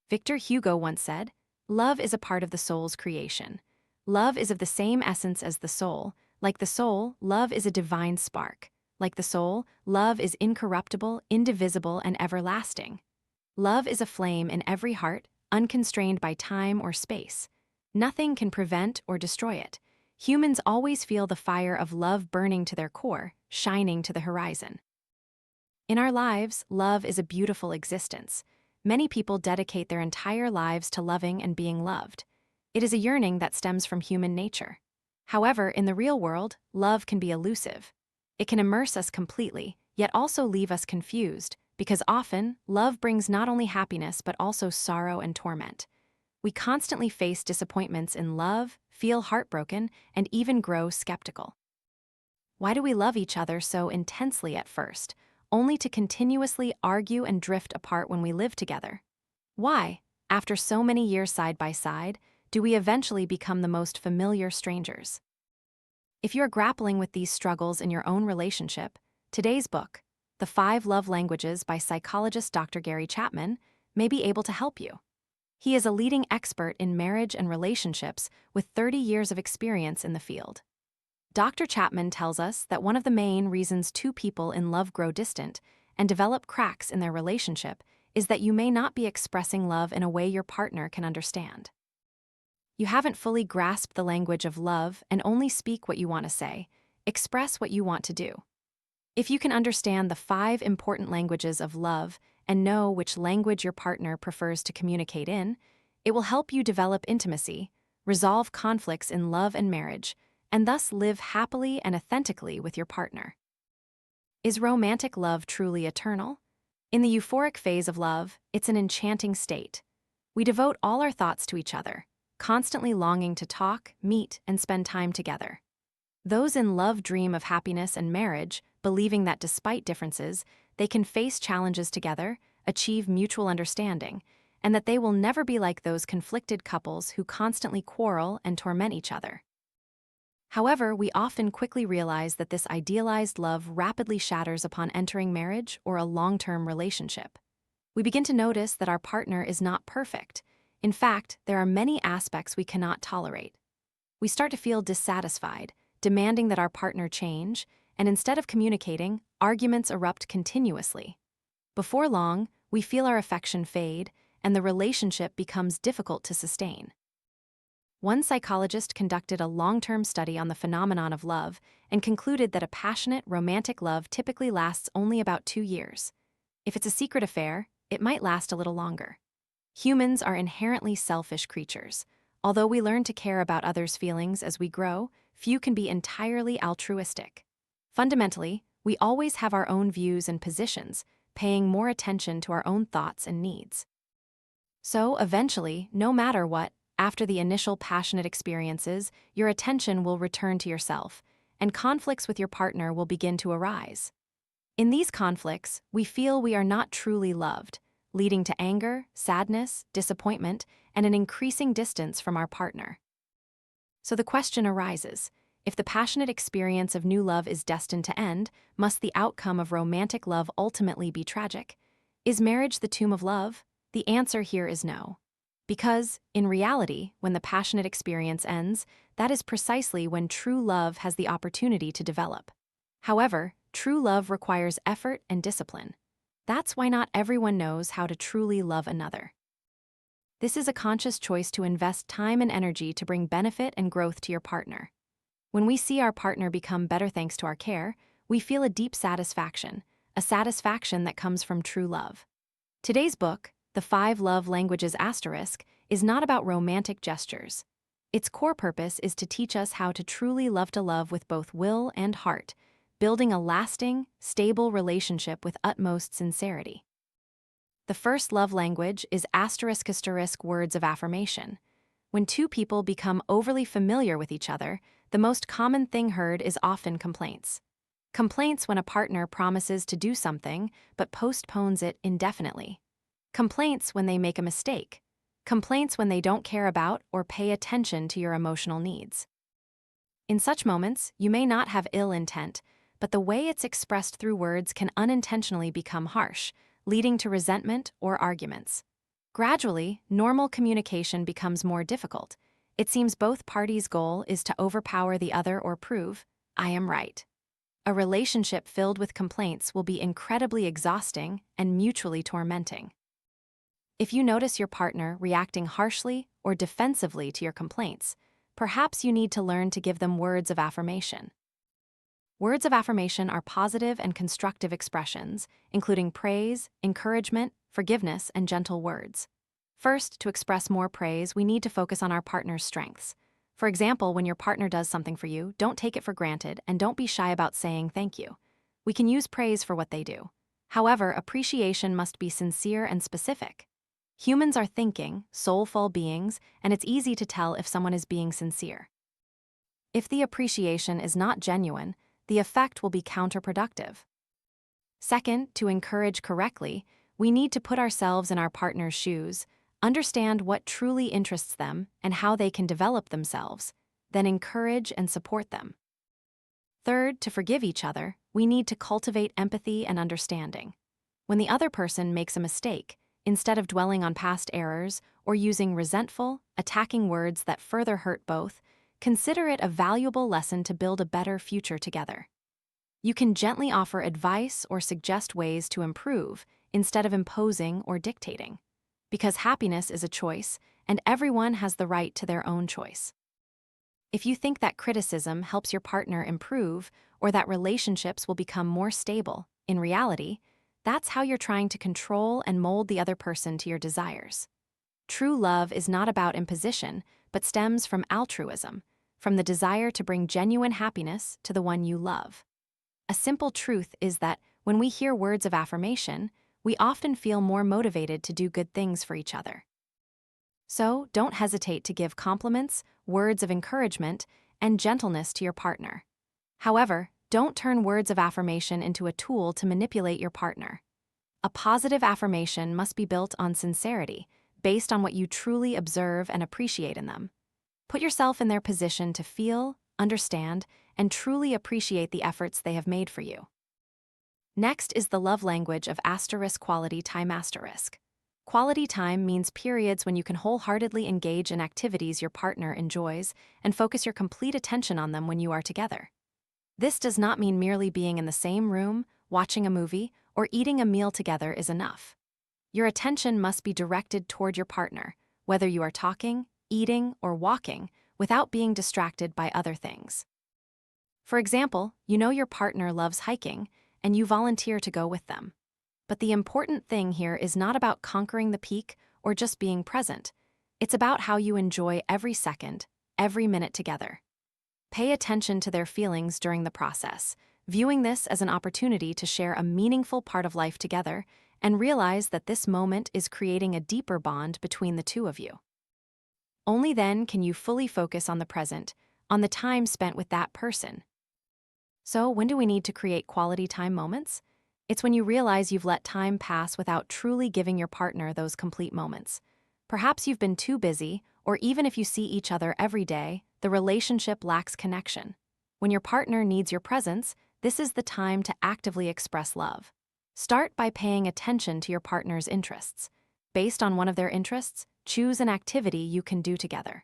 Victor Hugo once said, "Love is a part of the soul's creation. Love is of the same essence as the soul. Like the soul, love is a divine spark. Like the soul, love is incorruptible, indivisible, and everlasting. Love is a flame in every heart, unconstrained by time or space. Nothing can prevent or destroy it. Humans always feel the fire of love burning to their core, shining to the horizon." In our lives, love is a beautiful existence. Many people dedicate their entire lives to loving and being loved. It is a yearning that stems from human nature. However, in the real world, love can be elusive. It can immerse us completely, yet also leave us confused, because often, love brings not only happiness but also sorrow and torment. We constantly face disappointments in love, feel heartbroken, and even grow skeptical. Why do we love each other so intensely at first, only to continuously argue and drift apart when we live together? Why, after so many years side by side, do we eventually become the most familiar strangers? If you're grappling with these struggles in your own relationship, today's book, The 5 Love Languages by Psychologist Dr. Chapman, may be able to help you. He is a leading expert in marriage and relationships with 30 years of experience in the field. Dr. Chapman tells us that one of the main reasons two people in love grow distant and develop cracks in their relationship is that you may not be expressing love in a way your partner can understand. You haven't fully grasped the language of love and only speak what you want to say, express what you want to do. If you can understand the 5 important languages of love and know which language your partner prefers to communicate in, it will help you develop intimacy, resolve conflicts in love and marriage, and thus live happily and authentically with your partner. Is romantic love truly eternal? In the euphoric phase of love, it's an enchanting state. We devote all our thoughts to each other, constantly longing to talk, meet, and spend time together. Those in love dream of happiness and marriage, believing that despite differences, they can face challenges together, achieve mutual understanding, and that they will never be like those conflicted couples who constantly quarrel and torment each other. However, we often quickly realize that this idealized love rapidly shatters upon entering marriage or a long-term relationship. We begin to notice that our partner is not perfect. In fact, there are many aspects we cannot tolerate. We start to feel dissatisfied, demanding that our partner change, and instead of communicating, arguments erupt continuously. Before long, we feel our affection fade, and the relationship becomes difficult to sustain. One psychologist conducted a long-term study on the phenomenon of love and concluded that a passionate, romantic love typically lasts only about 2 years. If it's a secret affair, it might last a little longer. Humans are inherently selfish creatures. Although we learn to care about others' feelings as we grow, few can be entirely altruistic. Fundamentally, we always have our own views and positions, paying more attention to our own thoughts and needs. So, eventually, no matter what, after the initial passionate experiences, your attention will return to yourself, and conflicts with your partner will begin to arise. In these conflicts, we feel we are not truly loved, leading to anger, sadness, disappointment, and an increasing distance from our partner. So the question arises, if the passionate experience of new love is destined to end, must the outcome of romantic love ultimately be tragic? Is marriage the tomb of love? The answer here is no. Because, in reality, when the passionate experience ends, that is precisely when true love has the opportunity to develop. However, true love requires effort and discipline. That's why not everyone knows how to truly love another. This is a conscious choice to invest time and energy to bring benefit and growth to your partner. When we see our partner become better thanks to our care, we feel a deep satisfaction, a satisfaction that comes from true love. Today's book, The 5 Love Languages *, is not about romantic gestures. Its core purpose is to teach us how to truly love with both will and heart, building a lasting, stable relationship with utmost sincerity. The first love language is ** words of affirmation. When two people become overly familiar with each other, the most common thing heard is often complaints. Complaints when a partner promises to do something but postpones it indefinitely. Complaints when they make a mistake. Complaints when they don't care about or pay attention to your emotional needs. In such moments, you may not have ill intent, but the way it's expressed through words can unintentionally become harsh, leading to resentment or arguments. Gradually, normal communication becomes more difficult. It seems both parties' goal is to overpower the other or prove, I am right. A relationship filled with complaints will be incredibly exhausting and mutually tormenting. If you notice your partner reacting harshly or defensively to your complaints, perhaps you need to learn to give them words of affirmation. Words of affirmation are positive and constructive expressions, including praise, encouragement, forgiveness, and gentle words. First, to express more praise, we need to focus on our partner's strengths. For example, when your partner does something for you, don't take it for granted and don't be shy about saying thank you. We can use praise for what they do. However, appreciation must be sincere and specific. Humans are thinking, soulful beings, and it's easy to tell if someone is being sincere. If the appreciation is not genuine, the effect will be counterproductive. Second, to encourage correctly, we need to put ourselves in our partner's shoes, understand what truly interests them and how they can develop themselves, then encourage and support them. Third, to forgive each other, we need to cultivate empathy and understanding. When the other person makes a mistake, instead of dwelling on past errors or using resentful, attacking words that further hurt both, consider it a valuable lesson to build a better future together. You can gently offer advice or suggest ways to improve instead of imposing or dictating. Because happiness is a choice, and everyone has the right to their own choice. If you think that criticism helps your partner improve or that relationships will become more stable, in reality, that's how you're trying to control and mold the other person to your desires. True love is not about imposition, but stems from altruism, from the desire to bring genuine happiness to the one you love. A simple truth is that when we hear words of affirmation, we often feel more motivated to do good things for each other. So, don't hesitate to give compliments, words of encouragement, and gentleness to your partner. However, don't turn words of affirmation into a tool to manipulate your partner. A positive affirmation must be built on sincerity, based on what you truly observe and appreciate in them. Put yourself in their position to feel, understand, and truly appreciate the efforts they have made for you. Next is the love language of quality time asterisk. Quality time means periods when you can wholeheartedly engage in activities your partner enjoys and focus your complete attention on them when you are together. This does not mean merely being in the same room, watching a movie, or eating a meal together is enough. Your attention must be directed toward your partner, whether you are talking, eating, or walking, without being distracted by other things. For example, you know your partner loves hiking, and you volunteer to go with them. But the important thing here is not about conquering the peak or just being present. It's about how you enjoy every second, every minute together. Pay attention to their feelings during the process, viewing this as an opportunity to share a meaningful part of life together, and realize that this moment is creating a deeper bond between the two of you. Only then can you fully focus on the present, on the time spent with that person. So, when do we need to create quality time moments? It's when you realize you've let time pass without truly giving your partner those complete moments. Perhaps you've been too busy, or even if you see each other every day, the relationship lacks connection. When your partner needs your presence, this is the time to actively express love. Start by paying attention to your partner's interests. Based on one of their interests, choose an activity you can do together.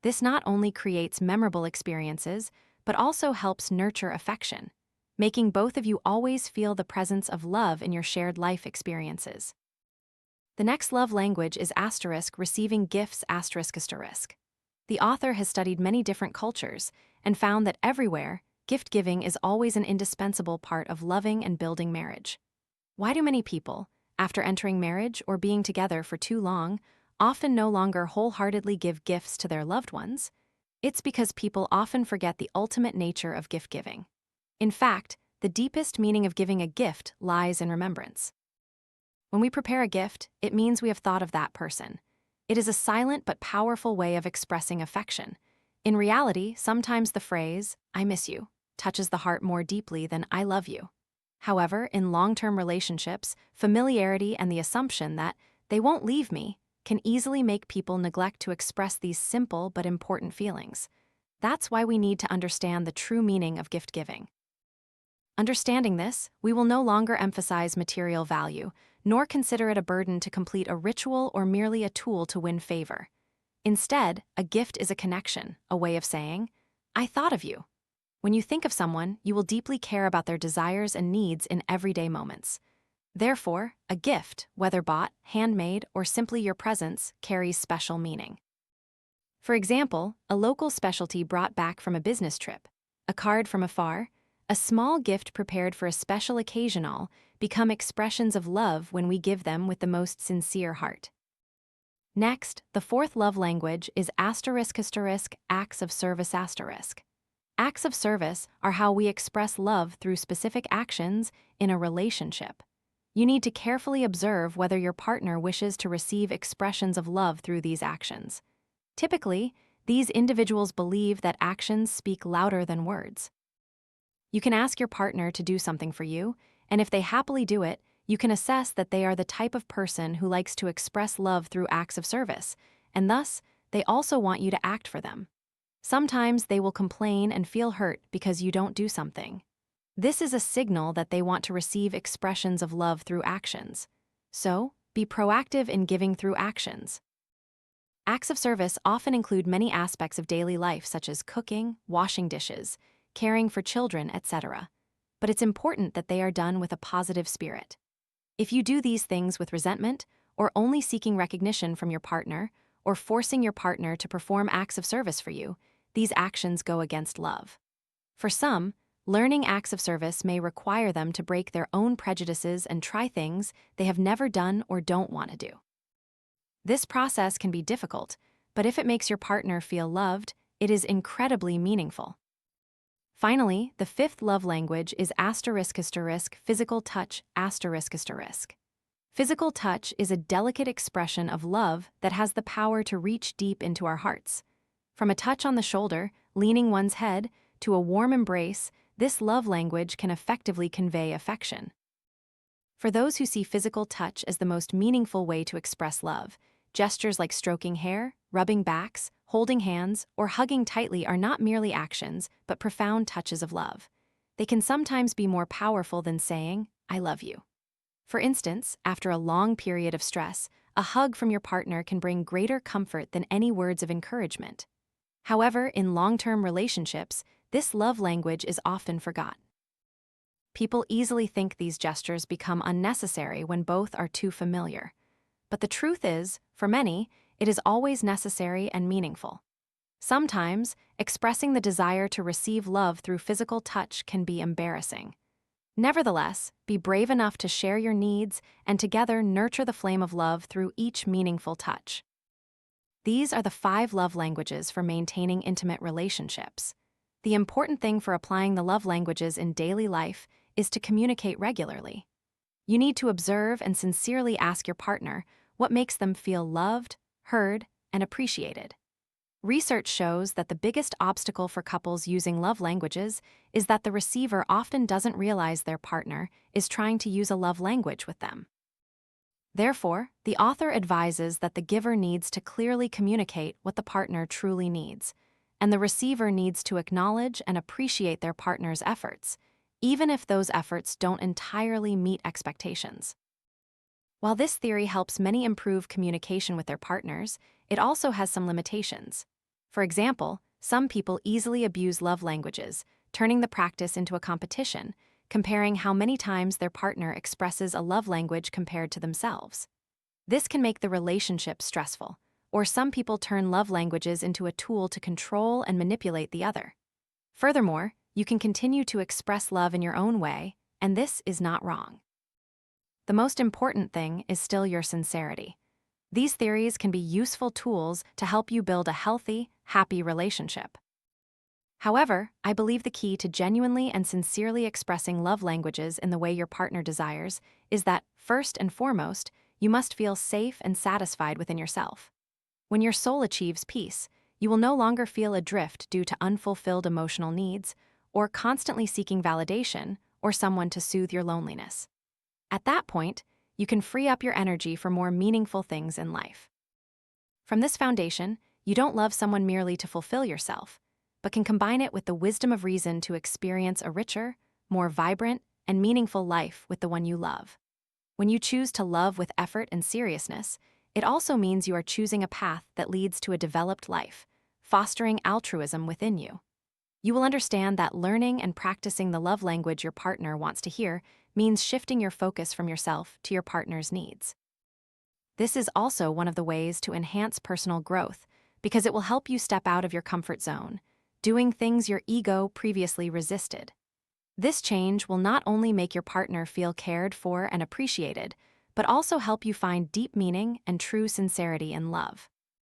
This not only creates memorable experiences, but also helps nurture affection, making both of you always feel the presence of love in your shared life experiences. The next love language is receiving gifts ***. The author has studied many different cultures and found that everywhere, gift giving is always an indispensable part of loving and building marriage. Why do many people, after entering marriage or being together for too long, often no longer wholeheartedly give gifts to their loved ones? It's because people often forget the ultimate nature of gift giving. In fact, the deepest meaning of giving a gift lies in remembrance. When we prepare a gift, it means we have thought of that person. It is a silent but powerful way of expressing affection. In reality, sometimes the phrase, "I miss you," touches the heart more deeply than "I love you." However, in long-term relationships, familiarity and the assumption that "they won't leave me" can easily make people neglect to express these simple but important feelings. That's why we need to understand the true meaning of gift giving. Understanding this, we will no longer emphasize material value, nor consider it a burden to complete a ritual or merely a tool to win favor. Instead, a gift is a connection, a way of saying, I thought of you. When you think of someone, you will deeply care about their desires and needs in everyday moments. Therefore, a gift, whether bought, handmade, or simply your presence, carries special meaning. For example, a local specialty brought back from a business trip, a card from afar, a small gift prepared for a special occasion all become expressions of love when we give them with the most sincere heart. Next, the fourth love language is acts of service asterisk. Acts of service are how we express love through specific actions in a relationship. You need to carefully observe whether your partner wishes to receive expressions of love through these actions. Typically, these individuals believe that actions speak louder than words. You can ask your partner to do something for you, and if they happily do it, you can assess that they are the type of person who likes to express love through acts of service, and thus, they also want you to act for them. Sometimes they will complain and feel hurt because you don't do something. This is a signal that they want to receive expressions of love through actions. So, be proactive in giving through actions. Acts of service often include many aspects of daily life such as cooking, washing dishes, caring for children, etc. But it's important that they are done with a positive spirit. If you do these things with resentment, or only seeking recognition from your partner, or forcing your partner to perform acts of service for you, these actions go against love. For some, learning acts of service may require them to break their own prejudices and try things they have never done or don't want to do. This process can be difficult, but if it makes your partner feel loved, it is incredibly meaningful. Finally, the fifth love language is physical touch **. Physical touch is a delicate expression of love that has the power to reach deep into our hearts. From a touch on the shoulder, leaning one's head, to a warm embrace, this love language can effectively convey affection. For those who see physical touch as the most meaningful way to express love, gestures like stroking hair, rubbing backs, holding hands, or hugging tightly are not merely actions, but profound touches of love. They can sometimes be more powerful than saying, I love you. For instance, after a long period of stress, a hug from your partner can bring greater comfort than any words of encouragement. However, in long-term relationships, this love language is often forgotten. People easily think these gestures become unnecessary when both are too familiar. But the truth is, for many, it is always necessary and meaningful. Sometimes, expressing the desire to receive love through physical touch can be embarrassing. Nevertheless, be brave enough to share your needs and together nurture the flame of love through each meaningful touch. These are the 5 love languages for maintaining intimate relationships. The important thing for applying the love languages in daily life is to communicate regularly. You need to observe and sincerely ask your partner what makes them feel loved, heard, and appreciated. Research shows that the biggest obstacle for couples using love languages is that the receiver often doesn't realize their partner is trying to use a love language with them. Therefore, the author advises that the giver needs to clearly communicate what the partner truly needs, and the receiver needs to acknowledge and appreciate their partner's efforts, even if those efforts don't entirely meet expectations. While this theory helps many improve communication with their partners, it also has some limitations. For example, some people easily abuse love languages, turning the practice into a competition, comparing how many times their partner expresses a love language compared to themselves. This can make the relationship stressful, or some people turn love languages into a tool to control and manipulate the other. Furthermore, you can continue to express love in your own way, and this is not wrong. The most important thing is still your sincerity. These theories can be useful tools to help you build a healthy, happy relationship. However, I believe the key to genuinely and sincerely expressing love languages in the way your partner desires is that, first and foremost, you must feel safe and satisfied within yourself. When your soul achieves peace, you will no longer feel adrift due to unfulfilled emotional needs, or constantly seeking validation or someone to soothe your loneliness. At that point, you can free up your energy for more meaningful things in life. From this foundation, you don't love someone merely to fulfill yourself, but can combine it with the wisdom of reason to experience a richer, more vibrant, and meaningful life with the one you love. When you choose to love with effort and seriousness, it also means you are choosing a path that leads to a developed life, fostering altruism within you. You will understand that learning and practicing the love language your partner wants to hear means shifting your focus from yourself to your partner's needs. This is also one of the ways to enhance personal growth because it will help you step out of your comfort zone, doing things your ego previously resisted. This change will not only make your partner feel cared for and appreciated, but also help you find deep meaning and true sincerity in love.